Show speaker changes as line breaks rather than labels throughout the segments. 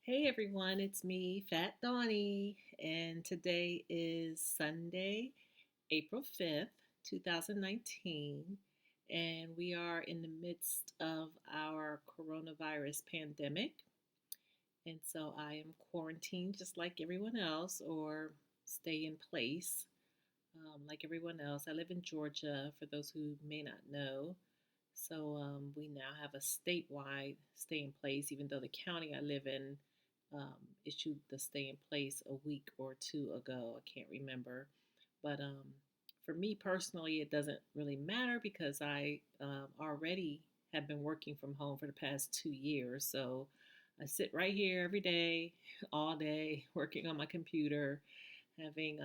Hey everyone, it's me, Fat Donnie, and today is Sunday, April 5th, 2019, and we are in the midst of our coronavirus pandemic. And so I am quarantined just like everyone else, or stay in place like everyone else. I live in Georgia, for those who may not know. So we now have a statewide stay in place, even though the county I live in issued the stay in place a week or two ago. I can't remember. But for me personally, it doesn't really matter because I already have been working from home for the past 2 years. So I sit right here every day, all day, working on my computer, having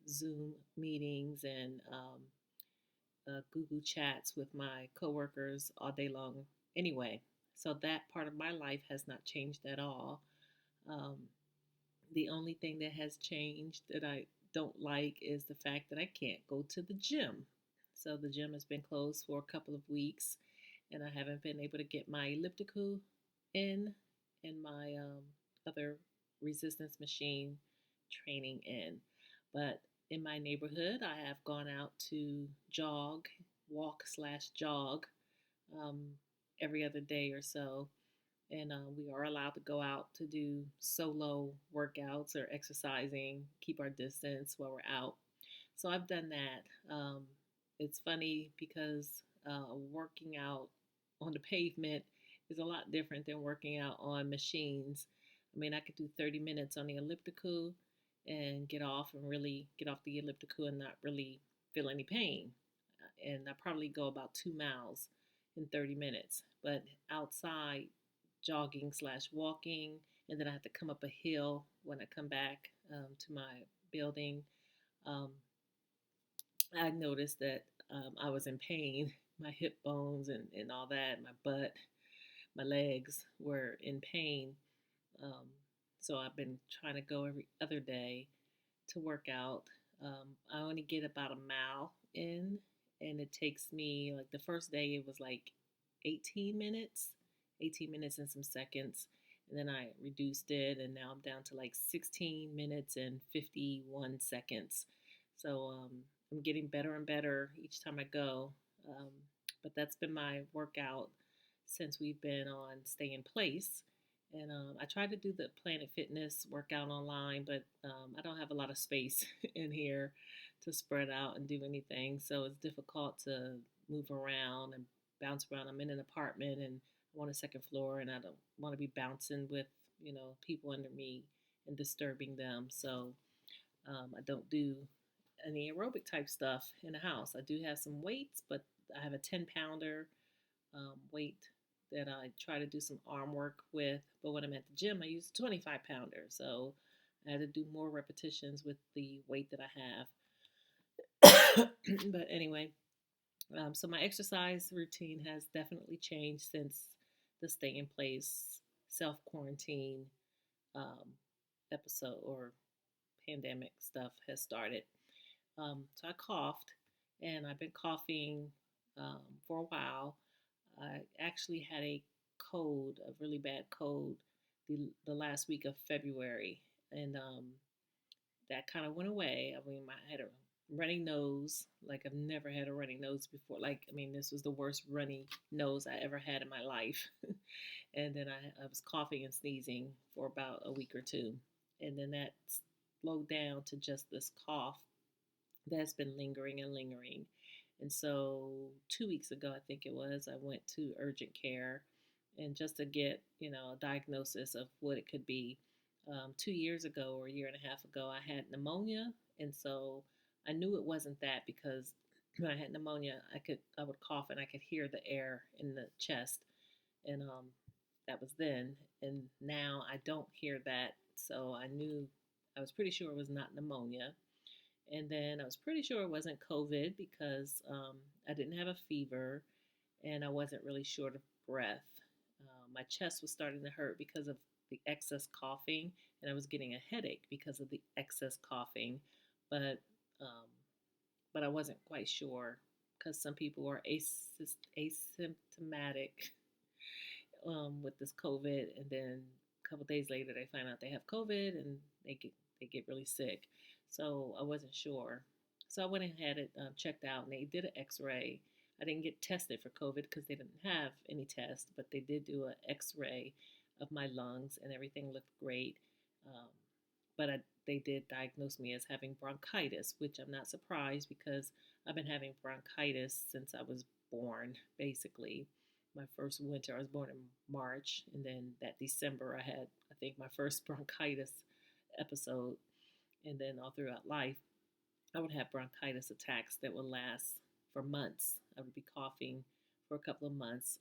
Zoom meetings and Google chats with my coworkers all day long anyway. So that part of my life has not changed at all. Um, the only thing that has changed that I don't like is the fact that I can't go to the gym. So the gym has been closed for a couple of weeks, and I haven't been able to get my elliptical in and my other resistance machine training in. But in my neighborhood, I have gone out to walk slash jog um, every other day or so. And we are allowed to go out to do solo workouts or exercising, keep our distance while we're out. So I've done that. It's funny because working out on the pavement is a lot different than working out on machines. I mean, I could do 30 minutes on the elliptical and get off the elliptical and not really feel any pain. And I probably go about 2 miles in 30 minutes. But outside, jogging slash walking, and then I have to come up a hill when I come back to my building. Um, I noticed that I was in pain. My hip bones and all that, my butt, my legs were in pain. Um, so I've been trying to go every other day to work out. I only get about a mile in, and it takes me like the first day it was like 18 minutes, 18 minutes and some seconds. And then I reduced it, and now I'm down to like 16 minutes and 51 seconds. So I'm getting better and better each time I go. Um, but that's been my workout since we've been on stay in place. And I tried to do the Planet Fitness workout online, but I don't have a lot of space in here to spread out and do anything. So it's difficult to move around and bounce around. I'm in an apartment and I'm on a second floor, and I don't want to be bouncing with, people under me and disturbing them. So I don't do any aerobic type stuff in the house. I do have some weights, but I have a 10-pounder weight that I try to do some arm work with. But when I'm at the gym, I use a 25-pounder. So I had to do more repetitions with the weight that I have. But anyway, so my exercise routine has definitely changed since the stay in place self quarantine um, episode or pandemic stuff has started. So I coughed, and I've been coughing for a while. I actually had a cold, a really bad cold, the last week of February, and that kind of went away. I mean, I had a runny nose, like I've never had a runny nose before. Like, I mean, this was the worst runny nose I ever had in my life. And then I was coughing and sneezing for about a week or two, and then that slowed down to just this cough that's been lingering and lingering. And so 2 weeks ago, I think it was, I went to urgent care and just to get, a diagnosis of what it could be. 2 years ago or a year and a half ago, I had pneumonia. And so I knew it wasn't that because when I had pneumonia, I would cough and I could hear the air in the chest. And that was then. And now I don't hear that. So I was pretty sure it was not pneumonia. And then I was pretty sure it wasn't COVID because I didn't have a fever and I wasn't really short of breath. My chest was starting to hurt because of the excess coughing, and I was getting a headache because of the excess coughing. But um, but I wasn't quite sure because some people are asymptomatic with this COVID, and then couple days later they find out they have COVID and they get really sick. So I wasn't sure. So I went ahead and checked out, and they did an X-ray. I didn't get tested for COVID because they didn't have any test, but they did do an X-ray of my lungs, and everything looked great. Um, they did diagnose me as having bronchitis, which I'm not surprised because I've been having bronchitis since I was born, basically. My first winter, I was born in March, and then that December, I had, I think, my first bronchitis episode. And then all throughout life, I would have bronchitis attacks that would last for months. I would be coughing for a couple of months.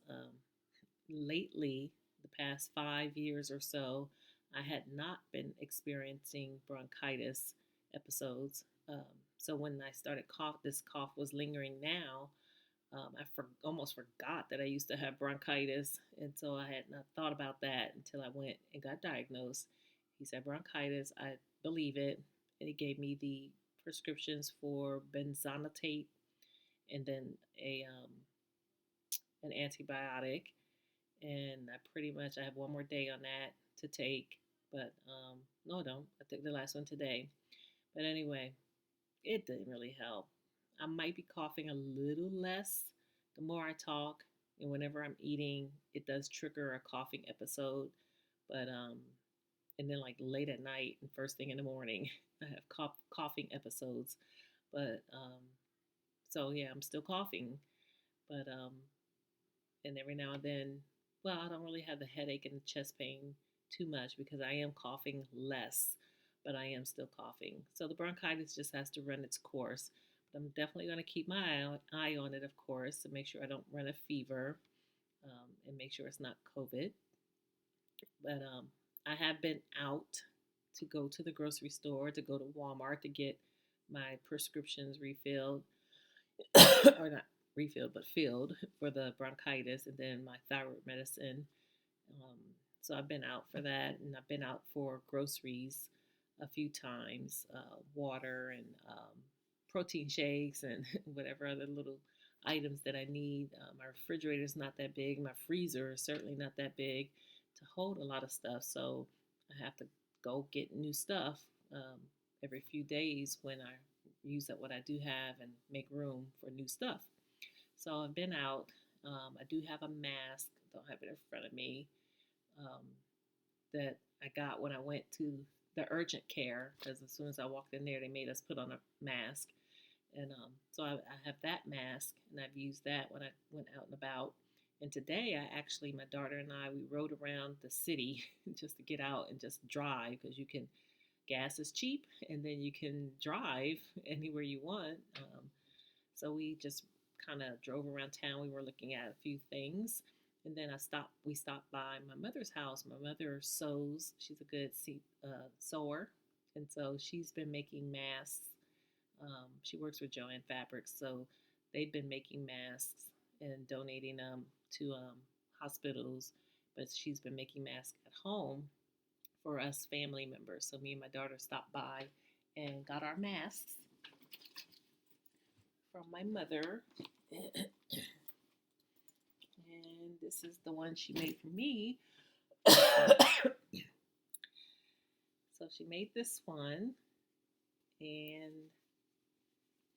Lately, the past 5 years or so, I had not been experiencing bronchitis episodes. So when I started this cough was lingering now. Almost forgot that I used to have bronchitis, and so I had not thought about that until I went and got diagnosed. He said bronchitis. I believe it, and he gave me the prescriptions for benzonatate and then a an antibiotic, and I have one more day on that to take. But no, I don't. I took the last one today. But anyway, it didn't really help. I might be coughing a little less the more I talk, and whenever I'm eating, it does trigger a coughing episode. But and then like late at night and first thing in the morning, I have coughing episodes. But so yeah, I'm still coughing. But and every now and then, well, I don't really have the headache and the chest pain too much because I am coughing less, but I am still coughing. So the bronchitis just has to run its course. But I'm definitely going to keep my eye on it, of course, to make sure I don't run a fever, and make sure it's not COVID. But I have been out to go to the grocery store, to go to Walmart to get my prescriptions refilled, or not refilled, but filled for the bronchitis, and then my thyroid medicine. Um, so I've been out for that, and I've been out for groceries a few times, water and protein shakes and whatever other little items that I need. My refrigerator is not that big. My freezer is certainly not that big to hold a lot of stuff. So I have to go get new stuff every few days when I use up what I do have and make room for new stuff. So I've been out. I do have a mask. Don't have it in front of me. Um, that I got when I went to the urgent care, because as soon as I walked in there, they made us put on a mask. And so I have that mask, and I've used that when I went out and about. And today, my daughter and I, we rode around the city just to get out and just drive, because gas is cheap, and then you can drive anywhere you want. So we just kind of drove around town. We were looking at a few things. And then we stopped by my mother's house. My mother sews. She's a good sewer. And so she's been making masks. She works with Joanne Fabrics. So they've been making masks and donating them to hospitals. But she's been making masks at home for us family members. So me and my daughter stopped by and got our masks from my mother. And this is the one she made for me. So she made this one, and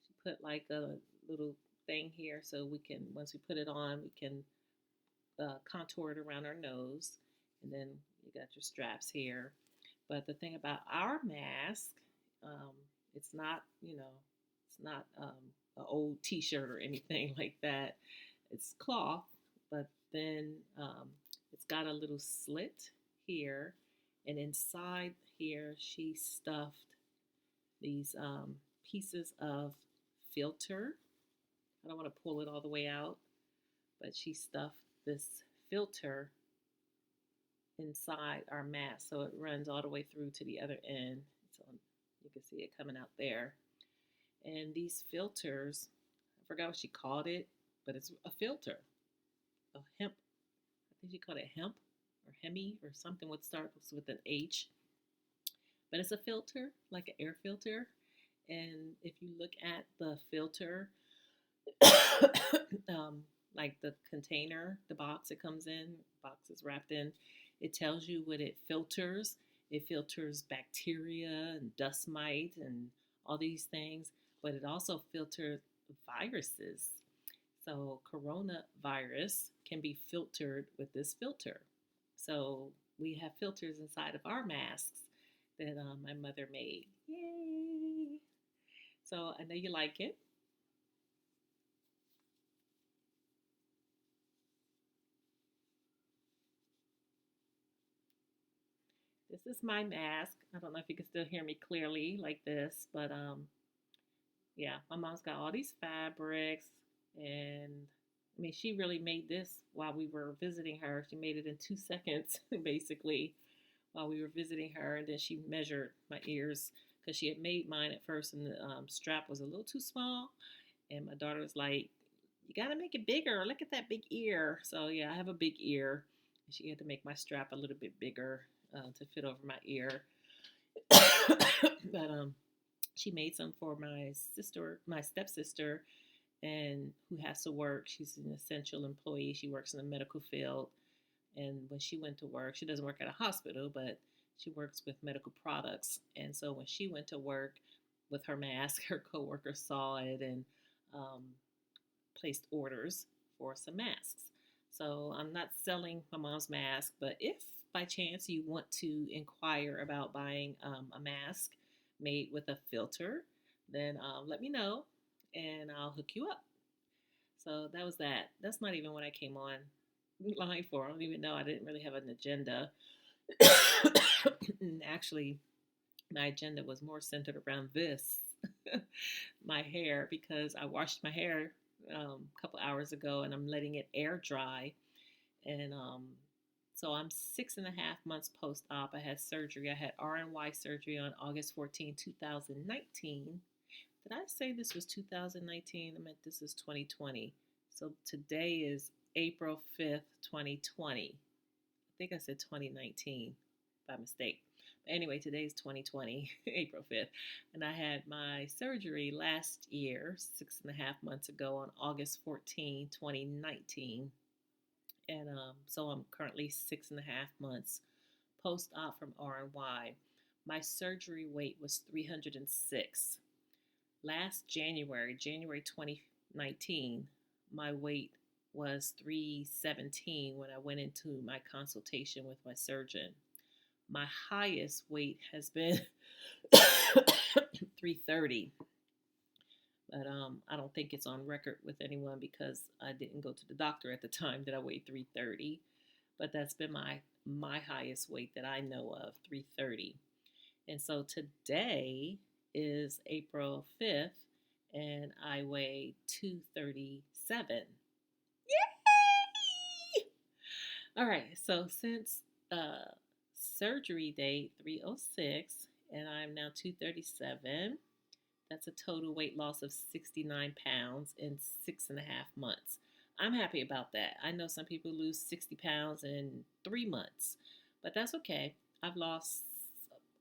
she put like a little thing here so once we put it on, we can contour it around our nose. And then you got your straps here. But the thing about our mask, it's not, it's not an old t-shirt or anything like that. It's cloth, but then it's got a little slit here, and inside here she stuffed these pieces of filter. I don't want to pull it all the way out, but she stuffed this filter inside our mask, so it runs all the way through to the other end. So you can see it coming out there. And these filters, I forgot what she called it, but it's a filter. A hemp, I think she called it hemp or hemi or something what starts with an H. But it's a filter, like an air filter. And if you look at the filter, like the container, the box it comes in, box is wrapped in, It tells you what it filters. It filters bacteria and dust mite and all these things, but it also filters viruses. So, coronavirus can be filtered with this filter. So, we have filters inside of our masks that my mother made. Yay! So, I know you like it. This is my mask. I don't know if you can still hear me clearly like this, but yeah, my mom's got all these fabrics, and I mean, she really made this while we were visiting her. She made it in 2 seconds, basically, while we were visiting her, and then she measured my ears because she had made mine at first, and the strap was a little too small. And my daughter was like, "You got to make it bigger. Look at that big ear." So yeah, I have a big ear. She had to make my strap a little bit bigger to fit over my ear. But she made some for my sister, my stepsister, and who has to work. She's an essential employee. She works in the medical field. And when she went to work, she doesn't work at a hospital, but she works with medical products. And so when she went to work with her mask, her coworker saw it and um, placed orders for some masks. So I'm not selling my mom's mask, but if by chance you want to inquire about buying a mask made with a filter, then let me know and I'll hook you up. So that was that. That's not even what I came on line for. I don't even know. I didn't really have an agenda. Actually, my agenda was more centered around this my hair, because I washed my hair a couple hours ago and I'm letting it air dry. And so I'm 6.5 months post op. I had surgery. I had RNY surgery on August 14, 2019. Did I say this was 2019? I meant this is 2020. So today is April 5th, 2020. I think I said 2019 by mistake. But anyway, today's 2020, April 5th. And I had my surgery last year, 6.5 months ago, on August 14, 2019. And so I'm currently 6.5 months post op from RNY. My surgery weight was 306. Last January, January 2019, my weight was 317 when I went into my consultation with my surgeon. My highest weight has been 330, but I don't think it's on record with anyone because I didn't go to the doctor at the time that I weighed 330. But that's been my highest weight that I know of, 330. And so today is April 5th, and I weigh 237. Yay! All right, so since surgery date 306, and I'm now 237, that's a total weight loss of 69 pounds in 6.5 months. I'm happy about that. I know some people lose 60 pounds in 3 months, but that's okay. I've lost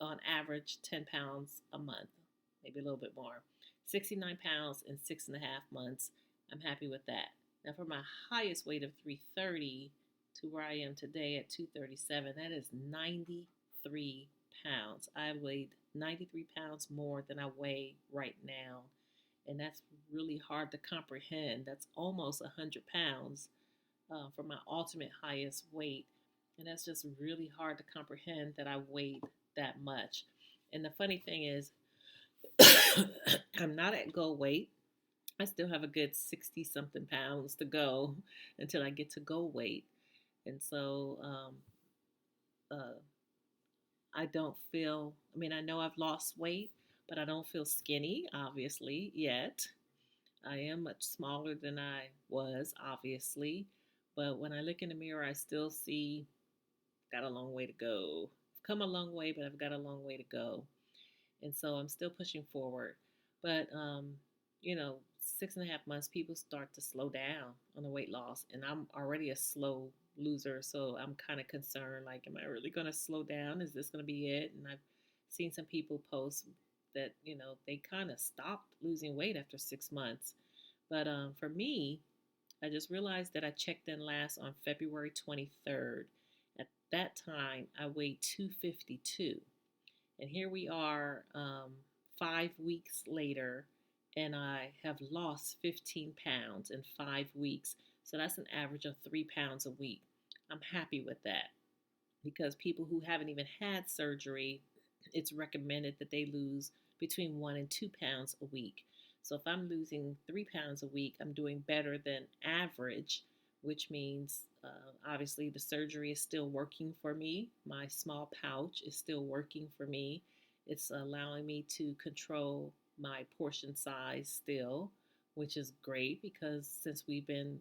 on average 10 pounds a month, maybe a little bit more. 69 pounds in 6.5 months. I'm happy with that. Now, for my highest weight of 330 to where I am today at 237, that is 93 pounds. I weighed 93 pounds more than I weigh right now. And that's really hard to comprehend. That's almost 100 pounds for my ultimate highest weight. And that's just really hard to comprehend that I weighed that much. And the funny thing is, I'm not at goal weight. I still have a good 60 something pounds to go until I get to goal weight. And so uh, I don't feel, I mean, I know I've lost weight, but I don't feel skinny, obviously, yet. I am much smaller than I was, obviously. But when I look in the mirror, I still see got a long way to go. I've come a long way, but I've got a long way to go. And so I'm still pushing forward. But, 6.5 months, people start to slow down on the weight loss. And I'm already a slow loser. So I'm kind of concerned like, am I really going to slow down? Is this going to be it? And I've seen some people post that, they kind of stopped losing weight after 6 months. But for me, I just realized that I checked in last on February 23rd. that time I weighed 252. And here we are 5 weeks later, and I have lost 15 pounds in 5 weeks. So that's an average of 3 pounds a week. I'm happy with that because people who haven't even had surgery, it's recommended that they lose between 1 and 2 pounds a week. So if I'm losing 3 pounds a week, I'm doing better than average, which means obviously the surgery is still working for me. My small pouch is still working for me. It's allowing me to control my portion size still, which is great because since we've been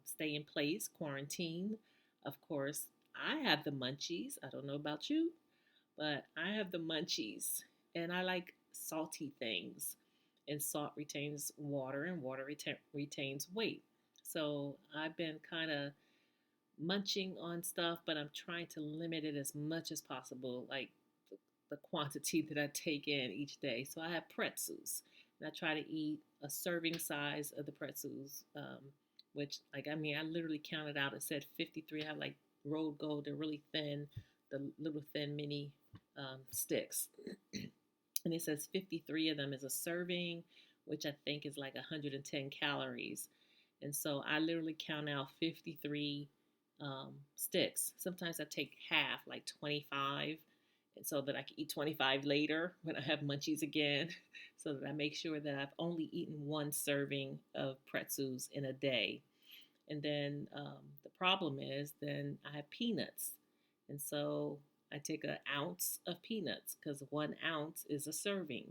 stay in place, quarantine, of course, I have the munchies. I don't know about you, but I have the munchies and I like salty things. And salt retains water, and water retains weight. So I've been kind of munching on stuff, but I'm trying to limit it as much as possible, like the quantity that I take in each day. So I have pretzels, and I try to eat a serving size of the pretzels, which, like, I mean, I literally counted out. It said 53. I have like rolled gold. They're really thin, the little thin mini sticks. And it says 53 of them is a serving, which I think is like 110 calories. And so I literally count out 53 sticks. Sometimes I take half, like 25, and so that I can eat 25 later when I have munchies again, so that I make sure that I've only eaten one serving of pretzels in a day. And then the problem is, then I have peanuts. And so I take an ounce of peanuts because 1 ounce is a serving.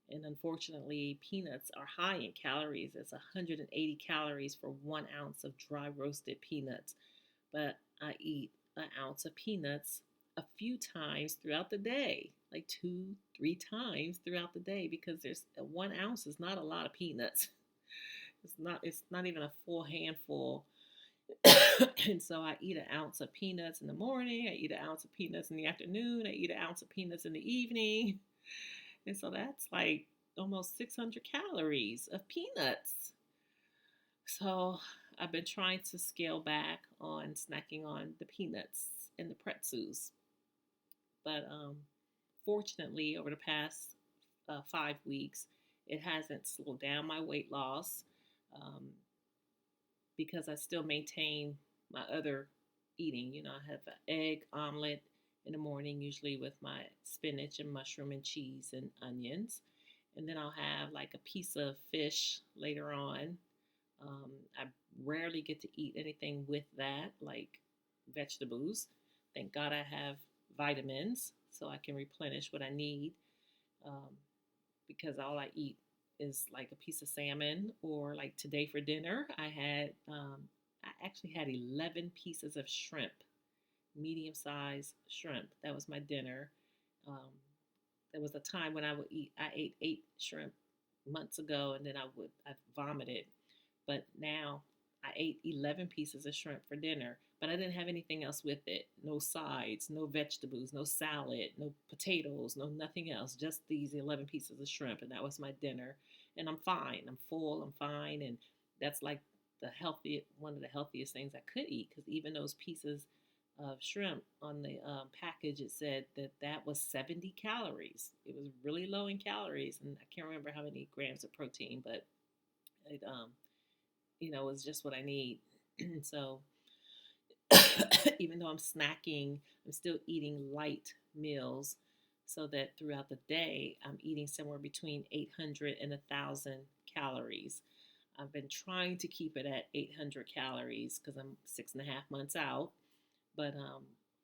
And unfortunately, peanuts are high in calories. It's 180 calories for 1 ounce of dry roasted peanuts. But I eat an ounce of peanuts a few times throughout the day, like two, 3 times throughout the day, because there's 1 ounce is not a lot of peanuts. It's not even a full handful. And so I eat an ounce of peanuts in the morning, I eat an ounce of peanuts in the afternoon, I eat an ounce of peanuts in the evening. And so that's like almost 600 calories of peanuts. So I've been trying to scale back on snacking on the peanuts and the pretzels. But fortunately, over the past 5 weeks, it hasn't slowed down my weight loss. Um, because I still maintain my other eating. You know, I have an egg omelet in the morning, usually with my spinach and mushroom and cheese and onions. And then I'll have like a piece of fish later on. I rarely get to eat anything with that, like vegetables. Thank God I have vitamins so I can replenish what I need. Um, because all I eat is like a piece of salmon, or like today for dinner I actually had 11 pieces of shrimp, medium sized shrimp. That was my dinner. Um, there was a time when I ate 8 shrimp months ago, and then I vomited. But now I ate 11 pieces of shrimp for dinner, but I didn't have anything else with it. No sides, no vegetables, no salad, no potatoes, no nothing else. Just these 11 pieces of shrimp, and that was my dinner. And I'm fine. I'm full. I'm fine. And that's like one of the healthiest things I could eat, because even those pieces of shrimp on the package, it said that was 70 calories. It was really low in calories, and I can't remember how many grams of protein, but it is just what I need. So even though I'm snacking, I'm still eating light meals, so that throughout the day I'm eating somewhere between 800 and 1,000 calories. I've been trying to keep it at 800 calories because I'm 6.5 months out, but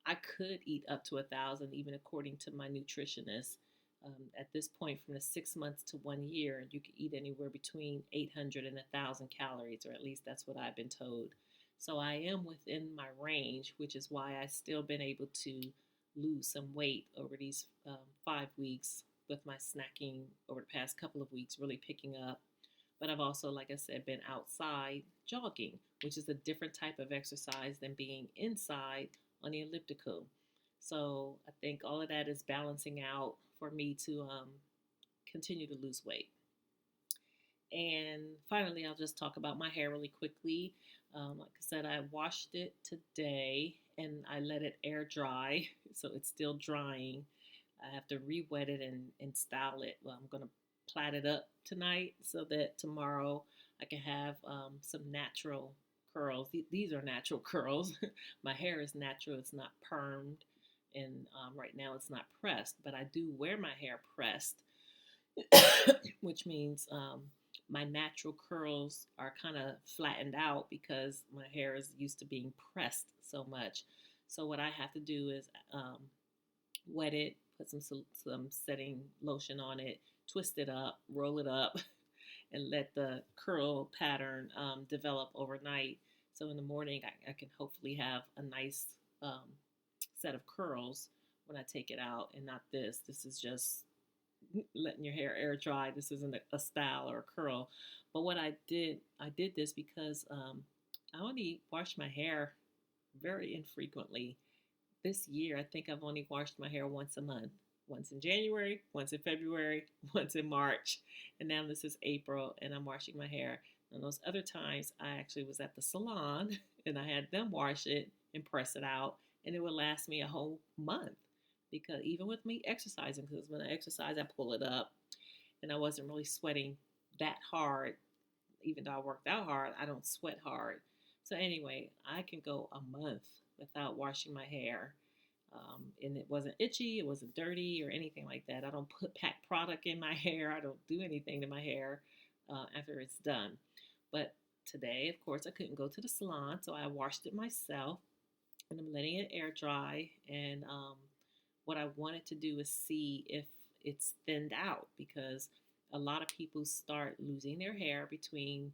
I could eat up to 1,000, even according to my nutritionist. At this point, from the 6 months to 1 year, you can eat anywhere between 800 and 1,000 calories, or at least that's what I've been told. So I am within my range, which is why I've still been able to lose some weight over these 5 weeks with my snacking over the past couple of weeks, really picking up. But I've also, like I said, been outside jogging, which is a different type of exercise than being inside on the elliptical. So I think all of that is balancing out for me to continue to lose weight. And finally, I'll just talk about my hair really quickly. Like I said, I washed it today and I let it air dry, so it's still drying. I have to re-wet it and style it. Well, I'm gonna plait it up tonight so that tomorrow I can have some natural curls. These are natural curls. My hair is natural; it's not permed, and right now it's not pressed. But I do wear my hair pressed, which means my natural curls are kind of flattened out because my hair is used to being pressed so much. So what I have to do is wet it, put some setting lotion on it, twist it up, roll it up, and let the curl pattern develop overnight. So in the morning, I can hopefully have a nice um, set of curls when I take it out, and not this. This is just letting your hair air dry. This isn't a style or a curl. But what I did this because I only wash my hair very infrequently. This year, I think I've only washed my hair once a month. Once in January, once in February, once in March, and now this is April, and I'm washing my hair. And those other times, I actually was at the salon, and I had them wash it and press it out, and it would last me a whole month. Because even with me exercising, because when I exercise, I pull it up, and I wasn't really sweating that hard. Even though I worked out hard, I don't sweat hard. So anyway, I can go a month without washing my hair. And it wasn't itchy, it wasn't dirty or anything like that. I don't put pack product in my hair. I don't do anything to my hair after it's done. But today, of course, I couldn't go to the salon, so I washed it myself, and I'm letting it air dry. And what I wanted to do is see if it's thinned out, because a lot of people start losing their hair between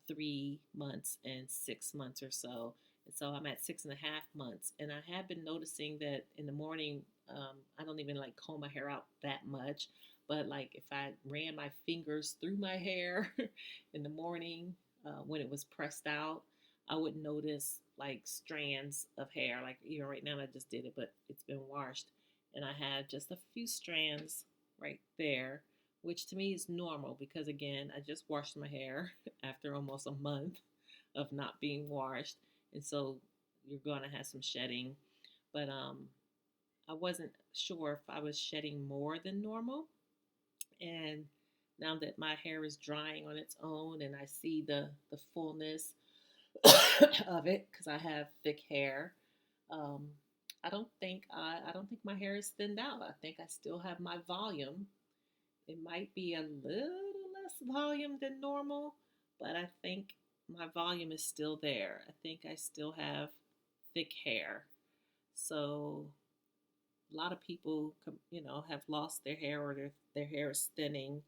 3 months and 6 months or so. And so I'm at 6.5 months. And I have been noticing that in the morning, I don't even like comb my hair out that much. But like if I ran my fingers through my hair in the morning when it was pressed out, I would notice like strands of hair. Like even right now, I just did it, but it's been washed. And I had just a few strands right there, which to me is normal because, again, I just washed my hair after almost a month of not being washed. And so you're going to have some shedding. But I wasn't sure if I was shedding more than normal. And now that my hair is drying on its own and I see the fullness of it because I have thick hair. Um, I don't think my hair is thinned out. I think I still have my volume. It might be a little less volume than normal, but I think my volume is still there. I think I still have thick hair. So a lot of people, have lost their hair or their hair is thinning.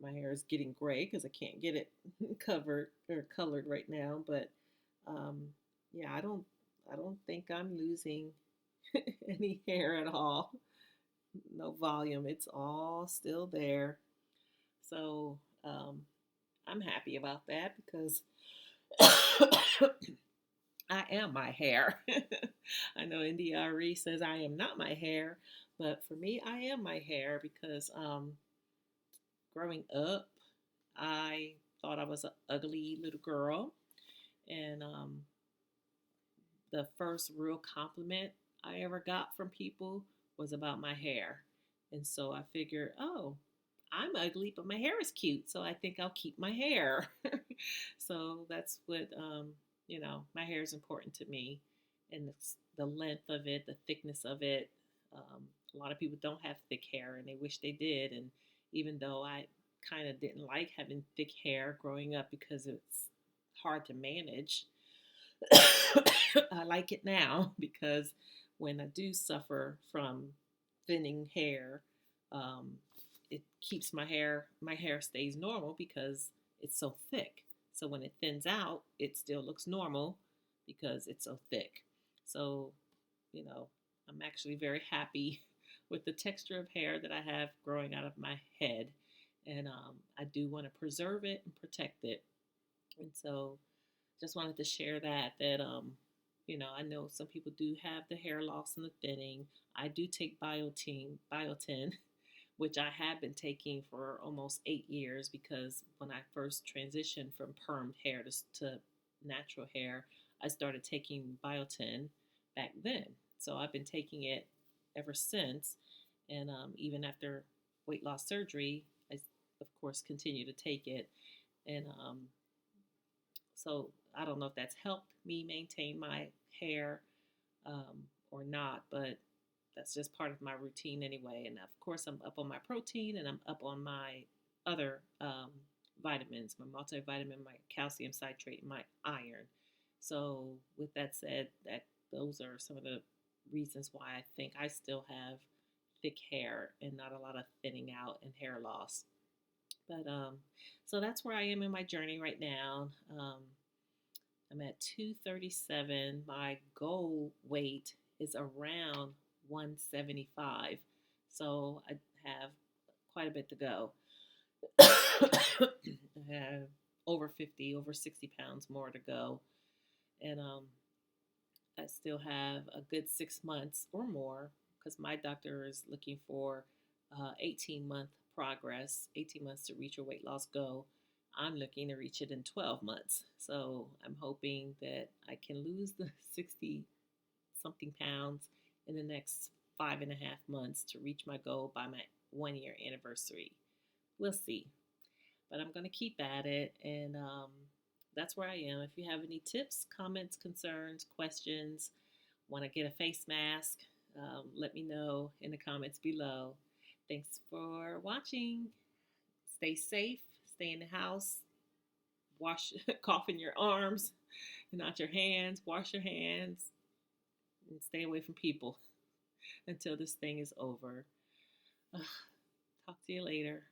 My hair is getting gray because I can't get it covered or colored right now. But um, yeah, I don't think I'm losing any hair at all. No volume. It's all still there. So I'm happy about that because I am my hair. I know NDRE says I am not my hair, but for me, I am my hair because growing up, I thought I was an ugly little girl. And the first real compliment I ever got from people was about my hair. And so I figured, oh, I'm ugly, but my hair is cute. So I think I'll keep my hair. So that's what, my hair is important to me. And the length of it, the thickness of it. A lot of people don't have thick hair and they wish they did. And even though I kind of didn't like having thick hair growing up because it's hard to manage, I like it now because when I do suffer from thinning hair, um, it keeps my hair stays normal because it's so thick. So when it thins out, it still looks normal because it's so thick. So, you know, I'm actually very happy with the texture of hair that I have growing out of my head. And I do want to preserve it and protect it. And so just wanted to share I know some people do have the hair loss and the thinning. I do take biotin, which I have been taking for almost 8 years because when I first transitioned from permed hair to natural hair, I started taking biotin back then. So I've been taking it ever since. And even after weight loss surgery, I, of course, continue to take it. And so I don't know if that's helped me maintain my hair or not, but that's just part of my routine anyway. And of course, I'm up on my protein and I'm up on my other vitamins, my multivitamin, my calcium citrate, and my iron. So, with that said, that those are some of the reasons why I think I still have thick hair and not a lot of thinning out and hair loss. But so that's where I am in my journey right now. I'm at 237. My goal weight is around 175. So I have quite a bit to go. I have over 50, over 60 pounds more to go. And I still have a good 6 months or more because my doctor is looking for 18-month progress, 18 months to reach your weight loss goal. I'm looking to reach it in 12 months. So I'm hoping that I can lose the 60 something pounds in the next 5.5 months to reach my goal by my 1 year anniversary. We'll see. But I'm going to keep at it. And that's where I am. If you have any tips, comments, concerns, questions, want to get a face mask, let me know in the comments below. Thanks for watching. Stay safe, stay in the house, wash, cough in your arms, not your hands, wash your hands, and stay away from people until this thing is over. Talk to you later.